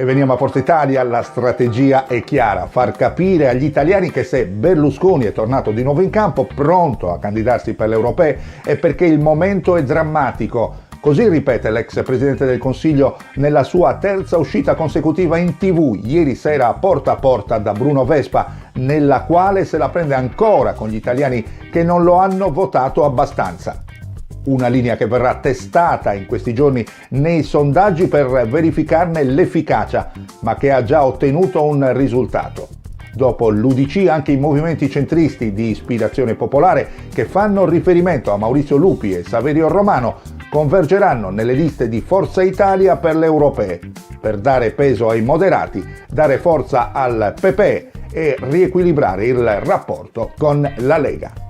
E veniamo a Forza Italia, la strategia è chiara: far capire agli italiani che se Berlusconi è tornato di nuovo in campo, pronto a candidarsi per le europee, è perché il momento è drammatico. Così ripete l'ex Presidente del Consiglio nella sua terza uscita consecutiva in TV, ieri sera a Porta da Bruno Vespa, nella quale se la prende ancora con gli italiani che non lo hanno votato abbastanza. Una linea che verrà testata in questi giorni nei sondaggi per verificarne l'efficacia, ma che ha già ottenuto un risultato. Dopo l'UDC, anche i movimenti centristi di ispirazione popolare che fanno riferimento a Maurizio Lupi e Saverio Romano convergeranno nelle liste di Forza Italia per le europee, per dare peso ai moderati, dare forza al PP e riequilibrare il rapporto con la Lega.